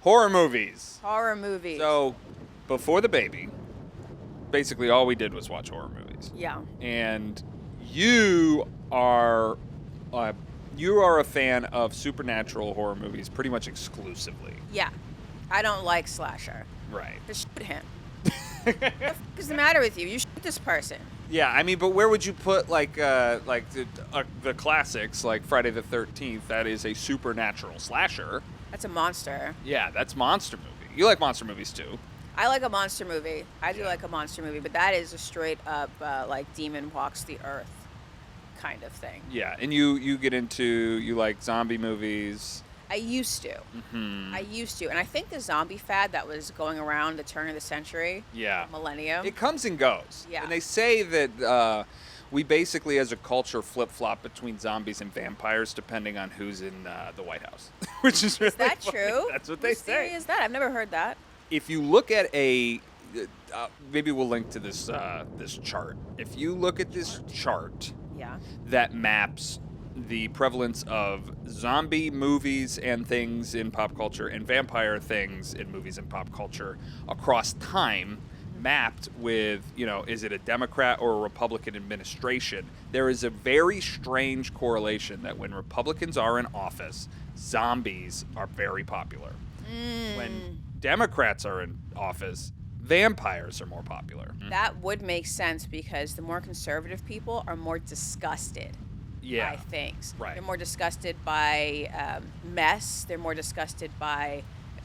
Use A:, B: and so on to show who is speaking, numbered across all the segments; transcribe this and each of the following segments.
A: Horror movies.
B: Horror movies.
A: So, before the baby, basically all we did was watch horror movies.
B: Yeah.
A: And you are a fan of supernatural horror movies pretty much exclusively.
B: Yeah. I don't like slasher.
A: Right.
B: Just shoot him. What the f*** is the matter with you? You shoot this person.
A: Yeah, I mean, but where would you put like the classics like Friday the 13th? That is a supernatural slasher.
B: That's a monster.
A: Yeah, that's monster movie. You like monster movies too.
B: I like a monster movie. I do like a monster movie, but that is a straight up like demon walks the earth kind of thing.
A: Yeah, and you get into, you like zombie movies.
B: I used to.
A: Mm-hmm.
B: I used to. And I think the zombie fad that was going around the turn of the century, millennium.
A: It comes and goes.
B: Yeah.
A: And they say that we basically, as a culture, flip-flop between zombies and vampires depending on who's in the White House. Which is really
B: that
A: funny.
B: true?
A: That's what
B: Whose
A: they
B: theory
A: say.
B: is that? I've never heard that.
A: If you look at maybe we'll link to this this chart. If you look at this chart that maps the prevalence of zombie movies and things in pop culture and vampire things in movies and pop culture across time, mapped with, is it a Democrat or a Republican administration, there is a very strange correlation that when Republicans are in office, zombies are very popular. When Democrats are in office, vampires are more popular.
B: That would make sense because the more conservative people are more disgusted by things.
A: Right.
B: They're more disgusted by mess. They're more disgusted by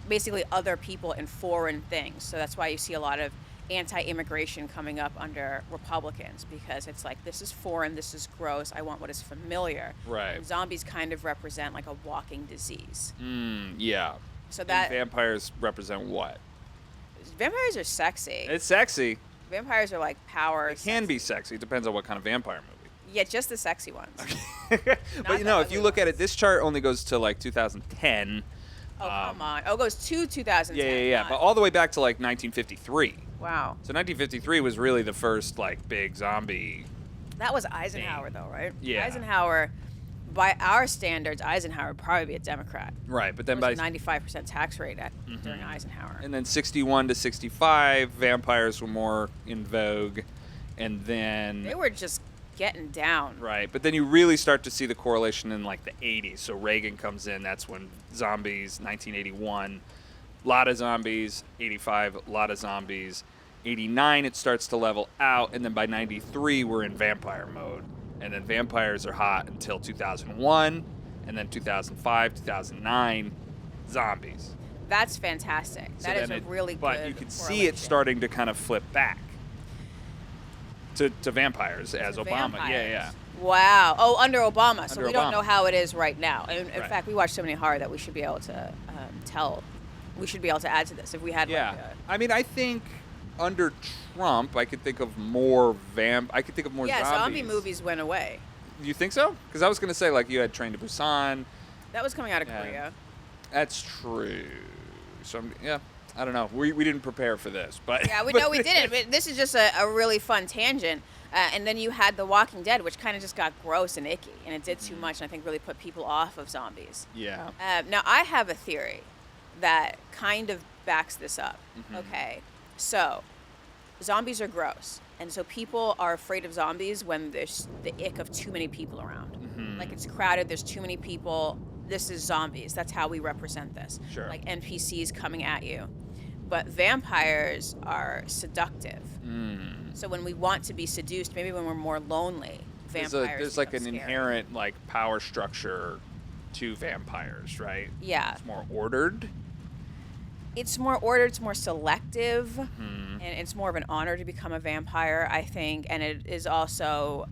B: basically other people and foreign things. So that's why you see a lot of anti-immigration coming up under Republicans, because it's like, this is foreign, this is gross, I want what is familiar.
A: Right.
B: And zombies kind of represent like a walking disease.
A: Yeah.
B: So that
A: and vampires represent what?
B: Vampires are sexy.
A: It's sexy.
B: Vampires are like power.
A: It can be sexy. It depends on what kind of vampire movie.
B: Yeah, just the sexy ones.
A: But if you look at it, this chart only goes to like 2010.
B: Oh, come on. Oh, it goes to 2010.
A: Yeah. But all the way back to like 1953.
B: Wow.
A: So 1953 was really the first like big zombie.
B: That was Eisenhower though, right?
A: Yeah.
B: Eisenhower, by our standards, Eisenhower would probably be a Democrat.
A: Right, but then
B: there was
A: by
B: a 95% tax rate during Eisenhower.
A: And then 61 to 65, vampires were more in vogue, and then
B: they were just getting down.
A: Right, but then you really start to see the correlation in like the 80s. So Reagan comes in, that's when zombies, 1981, a lot of zombies, 85, a lot of zombies, 89 it starts to level out, and then by 93 we're in vampire mode. And then vampires are hot until 2001, and then 2005, 2009, zombies.
B: That's fantastic. That is a really good
A: But you can see it starting to kind of flip back to vampires as Obama.
B: Vampires.
A: Yeah.
B: Wow. Oh, under Obama. So
A: Under
B: we don't
A: Obama.
B: know how it is right now. In
A: Right.
B: fact, we watch so many horror that we should be able to tell. We should be able to add to this if we had
A: I mean, I think under Trump, I could think of more zombies.
B: zombie movies went away.
A: You think so? Because I was going to say, like, you had Train to Busan.
B: That was coming out of Korea.
A: That's true. So, I don't know. We didn't prepare for this, but
B: yeah, we didn't. But this is just a really fun tangent. And then you had The Walking Dead, which kind of just got gross and icky, and it did too much, and I think really put people off of zombies.
A: Yeah.
B: Now I have a theory that kind of backs this up. Okay, so zombies are gross, and so people are afraid of zombies when there's the ick of too many people around. Like it's crowded, there's too many people. This is zombies. That's how we represent this.
A: Sure.
B: Like NPCs coming at you. But vampires are seductive. So when we want to be seduced, maybe when we're more lonely, vampires
A: there's like an
B: become scary.
A: inherent like power structure to vampires, right?
B: Yeah.
A: It's more ordered.
B: It's more ordered, it's more selective, and it's more of an honor to become a vampire, I think, and it is also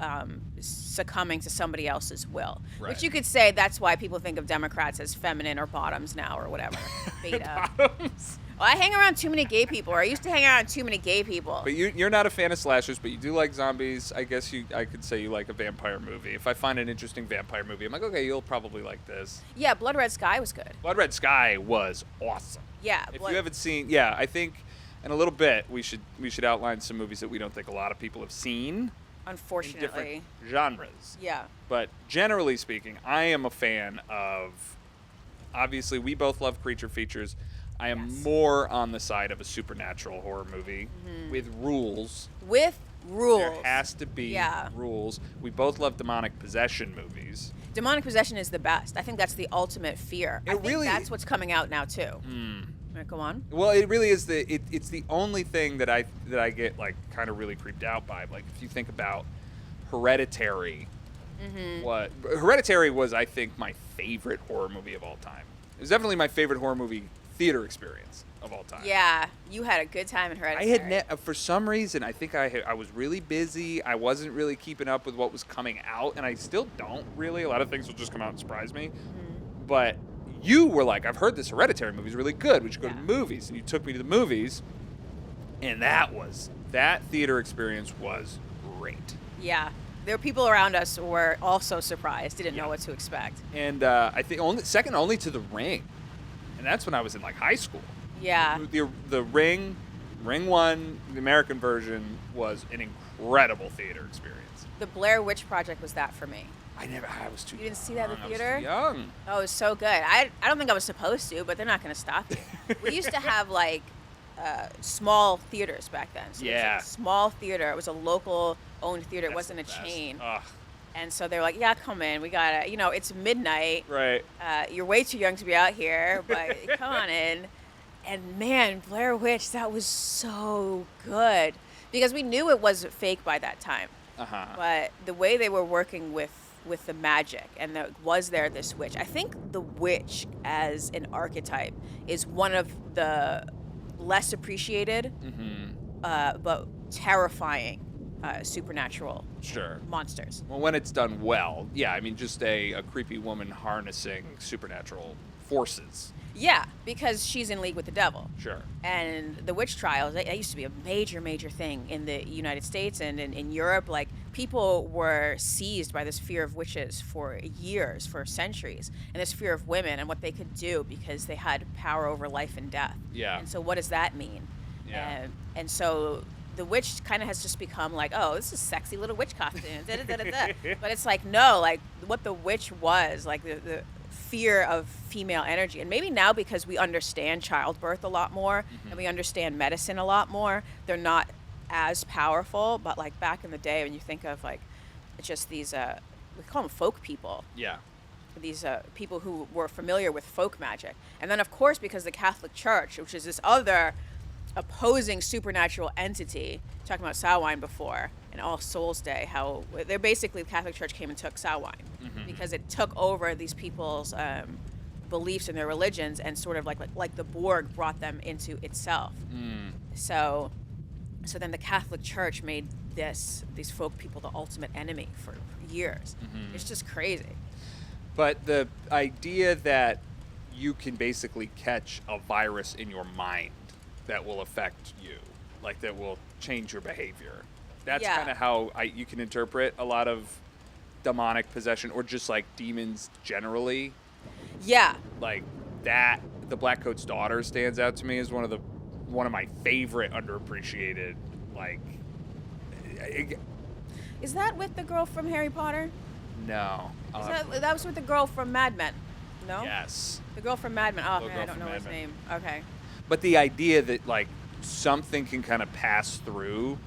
B: succumbing to somebody else's will.
A: Right.
B: Which you could say that's why people think of Democrats as feminine or bottoms now or whatever. Beta.
A: Bottoms.
B: Well, I hang around too many gay people, or I used to hang around too many gay people.
A: But you're not a fan of slashers, but you do like zombies. I guess I could say you like a vampire movie. If I find an interesting vampire movie, I'm like, okay, you'll probably like this.
B: Yeah, Blood Red Sky was good.
A: Blood Red Sky was awesome.
B: Yeah.
A: If you haven't seen, I think in a little bit we should outline some movies that we don't think a lot of people have seen.
B: Unfortunately.
A: In different genres.
B: Yeah.
A: But generally speaking, I am a fan of obviously we both love creature features. I am
B: Yes.
A: more on the side of a supernatural horror movie with rules.
B: With rules.
A: There has to be rules. We both love demonic possession movies.
B: Demonic possession is the best. I think that's the ultimate fear. I think that's what's coming out now too. Right, go on.
A: Well, it really is it's the only thing that I get like kind of really creeped out by. Like if you think about Hereditary, Hereditary was, I think, my favorite horror movie of all time. It was definitely my favorite horror movie theater experience of all time.
B: Yeah, you had a good time in Hereditary.
A: I had for some reason, I think I was really busy. I wasn't really keeping up with what was coming out, and I still don't really. A lot of things will just come out and surprise me. But you were like, I've heard this Hereditary movie is really good. We should go to the movies. And you took me to the movies, and that theater experience was great.
B: Yeah. There were people around us who were also surprised, didn't know what to expect.
A: And I think second only to The Ring. And that's when I was in like high school.
B: Yeah.
A: The Ring 1, the American version, was an incredible theater experience.
B: The Blair Witch Project was that for me.
A: I was too young.
B: You didn't see that in the theater?
A: I was too young.
B: Oh, it was so good. I don't think I was supposed to, but they're not going to stop you. We used to have like small theaters back then. So it was like a small theater. It was a local owned theater. It wasn't a chain. Ugh. And so they were like, yeah, come in. We got to, it's midnight.
A: Right.
B: You're way too young to be out here, but come on in. And man, Blair Witch, that was so good. Because we knew it was fake by that time. But the way they were working with the magic, and was there this witch. I think the witch as an archetype is one of the less appreciated, but terrifying supernatural monsters.
A: Well, when it's done well, yeah, I mean, just a creepy woman harnessing supernatural forces.
B: Yeah, because she's in league with the devil.
A: Sure.
B: And the witch trials, that used to be a major, major thing in the United States and in Europe. Like, people were seized by this fear of witches for years, for centuries, and this fear of women and what they could do because they had power over life and death.
A: Yeah.
B: And so what does that mean?
A: Yeah.
B: And so the witch kind of has just become like, oh, this is a sexy little witch costume. But it's like, no, like what the witch was, like the fear of female energy. And maybe now because we understand childbirth a lot more and we understand medicine a lot more, they're not as powerful. But like back in the day, when you think of like just these, we call them folk people.
A: Yeah.
B: These people who were familiar with folk magic. And then of course, because the Catholic Church, which is this other opposing supernatural entity, talking about Samhain before and All Souls Day, how they're basically, the Catholic Church came and took Samhain because it took over these people's beliefs and their religions and sort of like the Borg brought them into itself. So then the Catholic Church made these folk people the ultimate enemy for years. It's just crazy.
A: But the idea that you can basically catch a virus in your mind that will affect you, like that will change your behavior. That's kind of how you can interpret a lot of demonic possession or just like demons generally.
B: Yeah.
A: Like that, the Black Coat's daughter stands out to me as one of my favorite underappreciated, like.
B: Is that with the girl from Harry Potter?
A: No.
B: That was with the girl from Mad Men. No?
A: Yes.
B: The girl from Mad Men. Oh, man, I don't know his name. Okay.
A: But the idea that like something can kind of pass through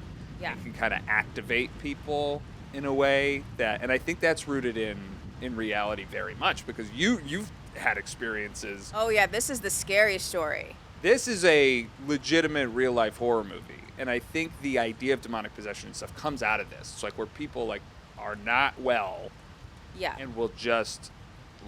A: and can kind of activate people in a way that, and I think that's rooted in reality very much because you've had experiences.
B: Oh yeah, this is the scariest story.
A: This is a legitimate real life horror movie, and I think the idea of demonic possession and stuff comes out of this. It's like where people like are not well, and will just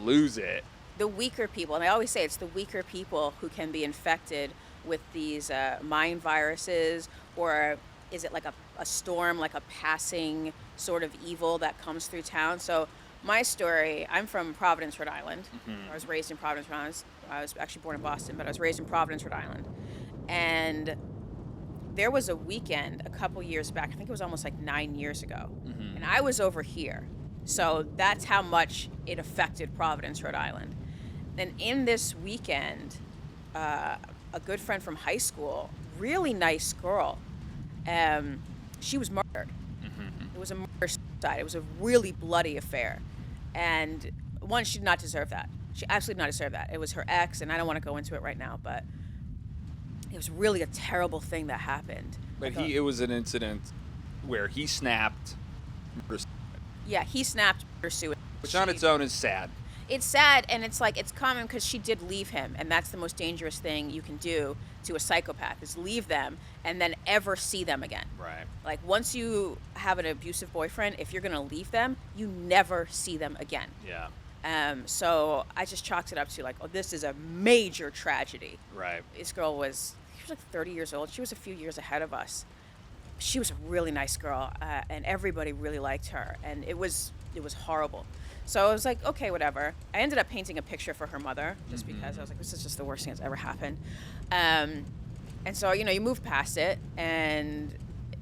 A: lose it.
B: The weaker people, and I always say it's the weaker people who can be infected with these mind viruses, or is it like a storm, like a passing sort of evil that comes through town? So my story, I'm from Providence, Rhode Island. I was raised in Providence, Rhode Island. I was actually born in Boston, but I was raised in Providence, Rhode Island. And there was a weekend a couple years back, I think it was almost like 9 years ago, and I was over here. So that's how much it affected Providence, Rhode Island. And in this weekend, a good friend from high school, really nice girl, she was murdered. It was a murder suicide. It was a really bloody affair. And one, she did not deserve that. She absolutely did not deserve that. It was her ex, and I don't want to go into it right now, but it was really a terrible thing that happened.
A: But it was an incident where he snapped.
B: Yeah, he snapped her suicide.
A: Which on its own is sad.
B: It's sad, and it's like, it's common because she did leave him, and that's the most dangerous thing you can do to a psychopath, is leave them and then ever see them again.
A: Right.
B: Like, once you have an abusive boyfriend, if you're going to leave them, you never see them again.
A: Yeah.
B: So I just chalked it up to like, oh, this is a major tragedy.
A: Right.
B: This girl she was like 30 years old. She was a few years ahead of us. She was a really nice girl, and everybody really liked her, and it was horrible. So I was like, okay, whatever. I ended up painting a picture for her mother just because I was like, this is just the worst thing that's ever happened. And so, you move past it, and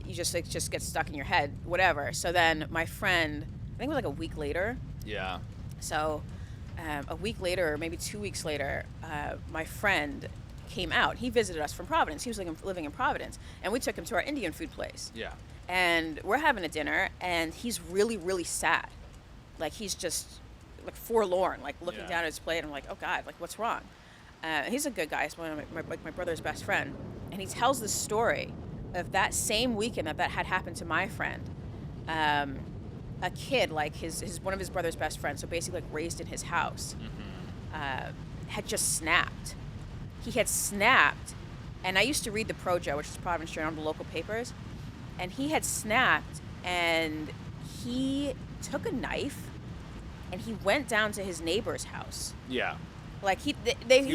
B: you just get stuck in your head, whatever. So then my friend, I think it was like a week later.
A: Yeah.
B: So a week later, or maybe 2 weeks later, my friend came out. He visited us from Providence. He was living in Providence, and we took him to our Indian food place.
A: Yeah.
B: And we're having a dinner, and he's really, really sad. Like, he's just like forlorn, like looking down at his plate. And I'm like, oh God, like, what's wrong? He's a good guy. He's one of my brother's best friend, and he tells the story of that same weekend that had happened to my friend. A kid, like his one of his brother's best friends, so basically like raised in his house, had just snapped. He had snapped, and I used to read the Projo, which is Providence Journal, the local papers, and he had snapped, and he took a knife, and he went down to his neighbor's house.
A: Yeah.
B: Like he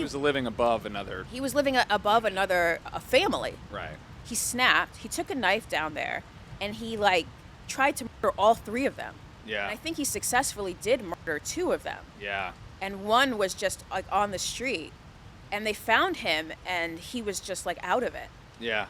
A: was living above another.
B: He was living above a family.
A: Right.
B: He snapped. He took a knife down there, and he like tried to murder all three of them.
A: Yeah.
B: And I think he successfully did murder two of them.
A: Yeah.
B: And one was just like on the street, and they found him, and he was just like out of it.
A: Yeah.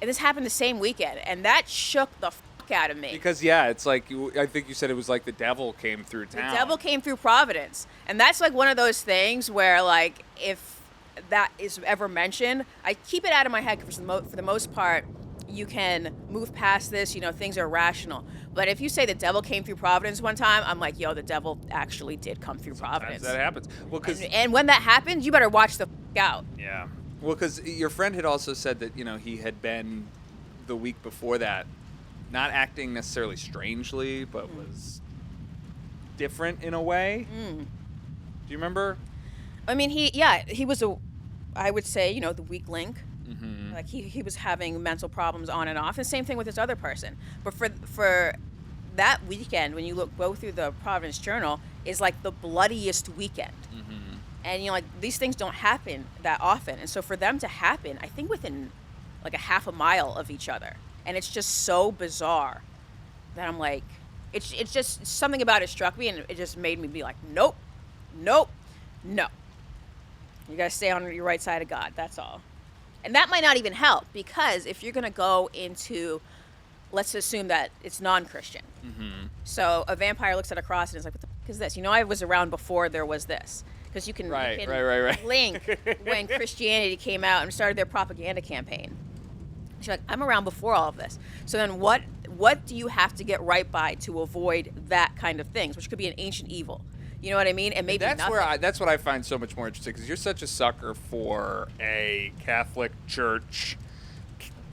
B: And this happened the same weekend, and that shook the fuck out of me.
A: Because it's like, I think you said it was like the devil came through town.
B: The devil came through Providence, and that's like one of those things where like if that is ever mentioned, I keep it out of my head because for the most part, you can move past this. Things are rational. But if you say the devil came through Providence one time, I'm like, yo, the devil actually did come through Providence.
A: That happens. Well,
B: and when that happens, you better watch the fuck out.
A: Yeah. Well, because your friend had also said that, he had been the week before that not acting necessarily strangely, but was different in a way. Do you remember?
B: I mean, he was I would say, the weak link. Mm-hmm. Like he was having mental problems on and off. And same thing with this other person. But for that weekend, when you go through the Providence Journal, is like the bloodiest weekend. Mm-hmm. And like these things don't happen that often. And so for them to happen, I think within like a half a mile of each other, and it's just so bizarre that I'm like, it's just something about it struck me, and it just made me be like, nope. You gotta stay on your right side of God. That's all. And that might not even help, because if you're going to go into, let's assume that it's non-Christian. Mm-hmm. So a vampire looks at a cross and is like, what the fuck is this? I was around before there was this. Because you can link when Christianity came out and started their propaganda campaign. She's like, I'm around before all of this. So then what do you have to get right by to avoid that kind of things, which could be an ancient evil? You know what I mean? And maybe
A: that's what I find so much more interesting, because you're such a sucker for a Catholic Church,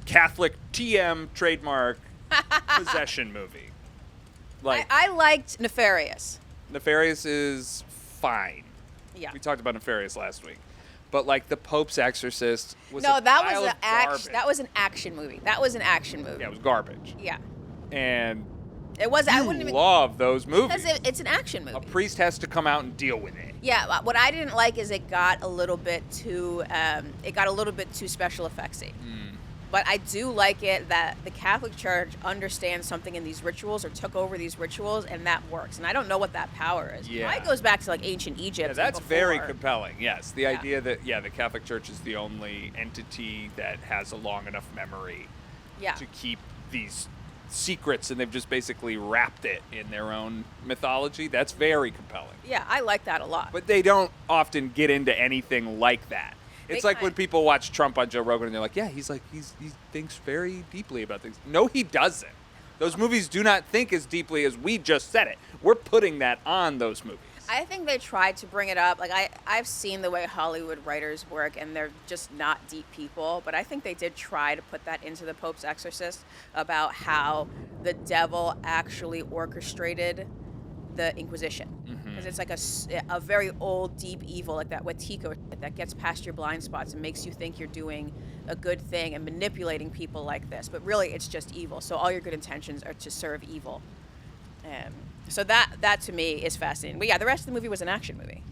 A: Catholic TM trademark possession movie.
B: Like I liked Nefarious.
A: Nefarious is fine.
B: Yeah.
A: We talked about Nefarious last week. But like the Pope's Exorcist was
B: that was an action movie. That was an action movie.
A: Yeah, it was garbage.
B: Yeah.
A: And
B: it was. I wouldn't even
A: love those movies
B: because it's an action movie.
A: A priest has to come out and deal with it.
B: Yeah. What I didn't like is it got a little bit too special effectsy. But I do like it that the Catholic Church understands something in these rituals, or took over these rituals, and that works. And I don't know what that power is.
A: Yeah.
B: It goes back to like ancient Egypt.
A: Yeah, that's very compelling. Yes, the idea that the Catholic Church is the only entity that has a long enough memory to keep these secrets, and they've just basically wrapped it in their own mythology. That's very compelling.
B: Yeah, I like that a lot.
A: But they don't often get into anything like that. It's like when people watch Trump on Joe Rogan and they're like, yeah, he thinks very deeply about things. No, he doesn't. Those movies do not think as deeply as we just said it. We're putting that on those movies.
B: I think they tried to bring it up. Like I've seen the way Hollywood writers work, and they're just not deep people. But I think they did try to put that into The Pope's Exorcist about how the devil actually orchestrated the Inquisition, because it's like a very old, deep evil like that Wetiko that gets past your blind spots and makes you think you're doing a good thing and manipulating people like this. But really, it's just evil. So all your good intentions are to serve evil. So that to me is fascinating. But yeah, the rest of the movie was an action movie.